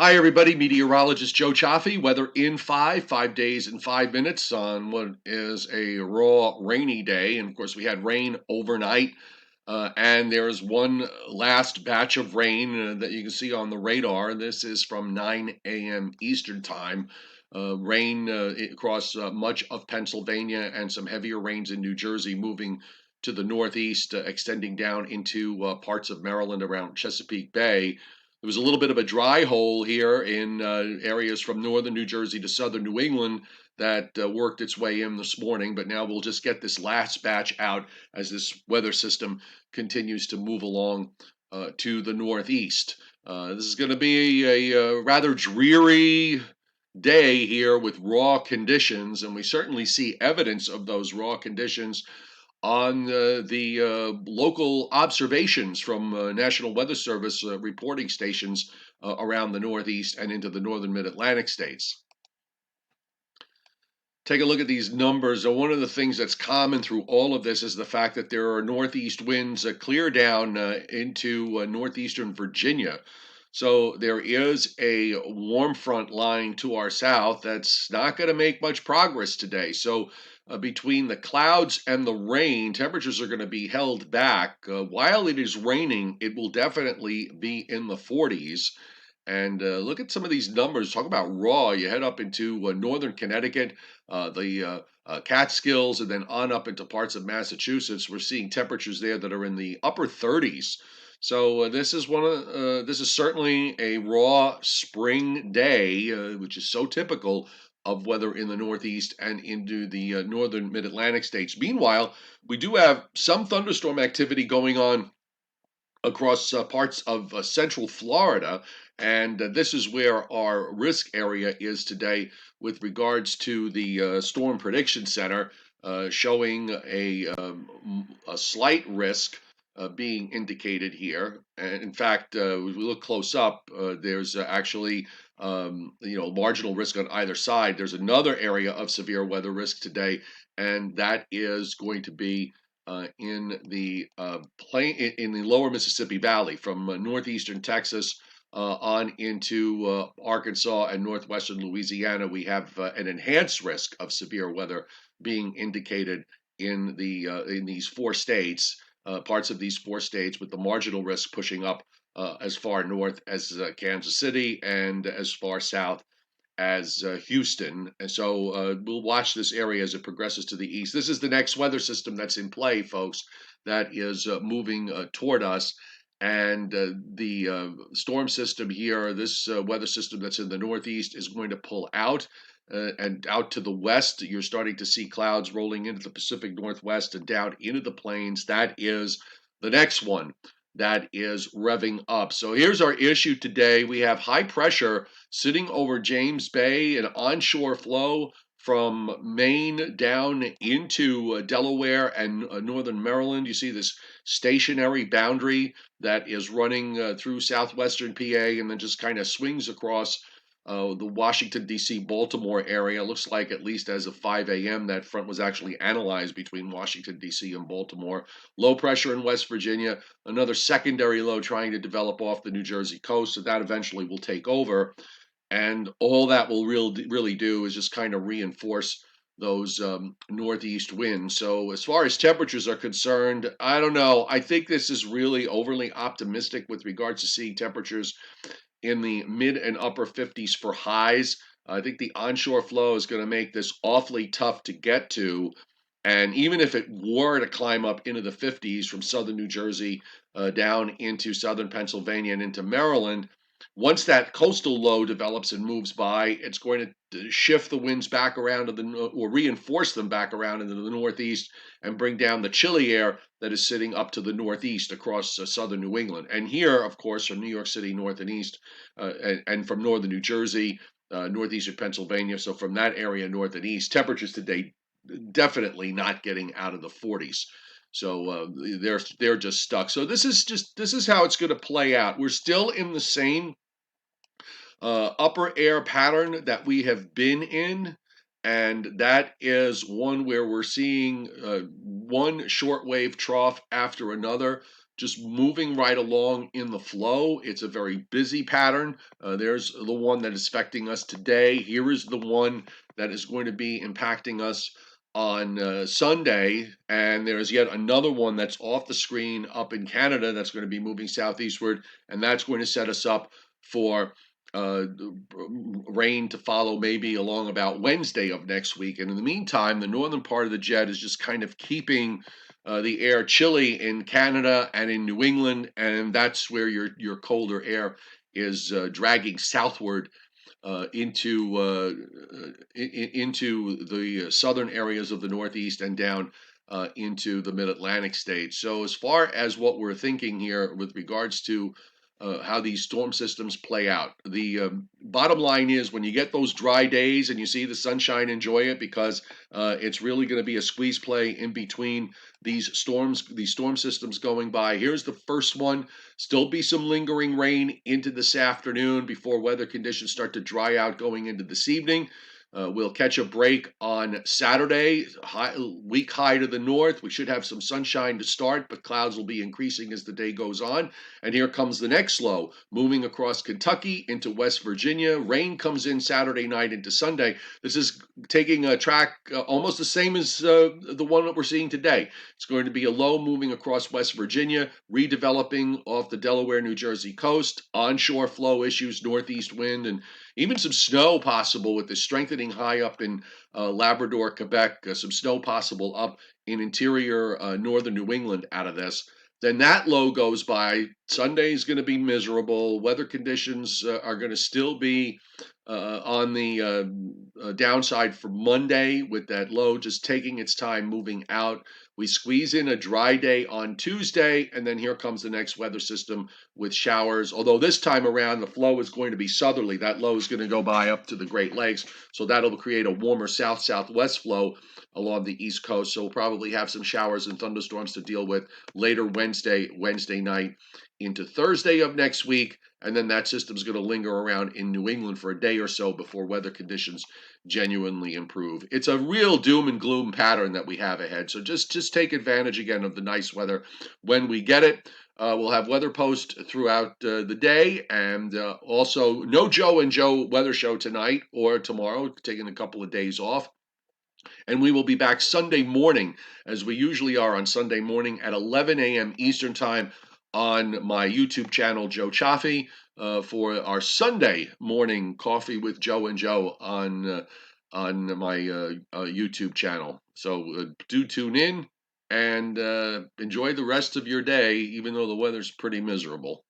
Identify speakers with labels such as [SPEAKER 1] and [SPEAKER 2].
[SPEAKER 1] Hi, everybody. Meteorologist Joe Cioffi. Weather in 5 days in 5 minutes on what is a raw, rainy day. And of course, we had rain overnight. And there's one last batch of rain that you can see on the radar. This is from 9 a.m. Eastern Time. Rain across much of Pennsylvania and some heavier rains in New Jersey moving to the northeast, extending down into parts of Maryland around Chesapeake Bay. There was a little bit of a dry hole here in areas from northern New Jersey to southern New England that worked its way in this morning, but now we'll just get this last batch out as this weather system continues to move along to the northeast. This is going to be a rather dreary day here with raw conditions, and we certainly see evidence of those raw conditions on the local observations from National Weather Service reporting stations around the Northeast and into the northern mid-Atlantic states. Take a look at these numbers. One of the things that's common through all of this is the fact that there are northeast winds clear down into northeastern Virginia. So there is a warm front lying to our south that's not going to make much progress today. So between the clouds and the rain, temperatures are going to be held back. While it is raining, it will definitely be in the 40s. And look at some of these numbers. Talk about raw. You head up into northern Connecticut, the Catskills, and then on up into parts of Massachusetts. We're seeing temperatures there that are in the upper 30s. So this is this is certainly a raw spring day, which is so typical of weather in the Northeast and into the northern Mid-Atlantic states. Meanwhile, we do have some thunderstorm activity going on across parts of central Florida. And this is where our risk area is today with regards to the Storm Prediction Center, showing a slight risk being indicated here. And in fact, if we look close up, there's actually marginal risk on either side. There's another area of severe weather risk today, and that is going to be in the in the lower Mississippi Valley from northeastern Texas on into Arkansas and northwestern Louisiana. We have an enhanced risk of severe weather being indicated in these four states, parts of these four states, with the marginal risk pushing up as far north as Kansas City and as far south as Houston. And so we'll watch this area as it progresses to the east. This is the next weather system that's in play, folks, that is moving toward us. And the storm system here, this weather system that's in the northeast, is going to pull out and out to the west. You're starting to see clouds rolling into the Pacific Northwest and down into the plains. That is the next one that is revving up. So here's our issue today. We have high pressure sitting over James Bay, an onshore flow from Maine down into Delaware and northern Maryland. You see this stationary boundary that is running through southwestern PA and then just kind of swings across the Washington, D.C., Baltimore area. Looks like, at least as of 5 a.m., that front was actually analyzed between Washington, D.C., and Baltimore. Low pressure in West Virginia, another secondary low trying to develop off the New Jersey coast, so that eventually will take over. And all that will really do is just kind of reinforce those northeast winds. So as far as temperatures are concerned, I don't know. I think this is really overly optimistic with regards to seeing temperatures in the mid and upper 50s for highs. I think the onshore flow is going to make this awfully tough to get to. And even if it were to climb up into the 50s from southern New Jersey down into southern Pennsylvania and into Maryland, once that coastal low develops and moves by, it's going to shift the winds back around to or reinforce them back around into the northeast and bring down the chilly air that is sitting up to the northeast across southern New England. And here, of course, from New York City north and east, and from northern New Jersey, northeastern Pennsylvania, so from that area north and east, temperatures today definitely not getting out of the 40s. So they're just stuck. So this is how it's going to play out. We're still in the same upper air pattern that we have been in, and that is one where we're seeing one shortwave trough after another just moving right along in the flow. It's a very busy pattern. There's the one that is affecting us today. Here is the one that is going to be impacting us on Sunday, and there's yet another one that's off the screen up in Canada that's going to be moving southeastward, and that's going to set us up for uh, rain to follow maybe along about Wednesday of next week. And in the meantime, the northern part of the jet is just kind of keeping the air chilly in Canada and in New England, and that's where your colder air is dragging southward into the southern areas of the Northeast and down into the Mid-Atlantic states. So as far as what we're thinking here with regards to how these storm systems play out, the bottom line is when you get those dry days and you see the sunshine, enjoy it, because it's really going to be a squeeze play in between these storm systems going by. Here's the first one. Still be some lingering rain into this afternoon before weather conditions start to dry out going into this evening. We'll catch a break on Saturday, weak high to the north. We should have some sunshine to start, but clouds will be increasing as the day goes on. And here comes the next low, moving across Kentucky into West Virginia. Rain comes in Saturday night into Sunday. This is taking a track almost the same as the one that we're seeing today. It's going to be a low moving across West Virginia, redeveloping off the Delaware, New Jersey coast, onshore flow issues, northeast wind, and even some snow possible with the strengthening high up in Labrador, Quebec, some snow possible up in interior northern New England out of this. Then that low goes by. Sunday is going to be miserable. Weather conditions are going to still be on the downside for Monday, with that low just taking its time moving out. We squeeze in a dry day on Tuesday, and then here comes the next weather system with showers. Although this time around, the flow is going to be southerly. That low is going to go by up to the Great Lakes, so that'll create a warmer south-southwest flow along the East Coast. So we'll probably have some showers and thunderstorms to deal with later Wednesday night into Thursday of next week. And then that system's going to linger around in New England for a day or so before weather conditions genuinely improve. It's a real doom and gloom pattern that we have ahead. So just take advantage again of the nice weather when we get it. We'll have weather posts throughout the day, and also no Joe and Joe weather show tonight or tomorrow, taking a couple of days off. And we will be back Sunday morning, as we usually are on Sunday morning at 11 a.m. Eastern Time on my YouTube channel, Joe Cioffi, for our Sunday morning coffee with Joe and Joe on my YouTube channel. So do tune in and enjoy the rest of your day, even though the weather's pretty miserable.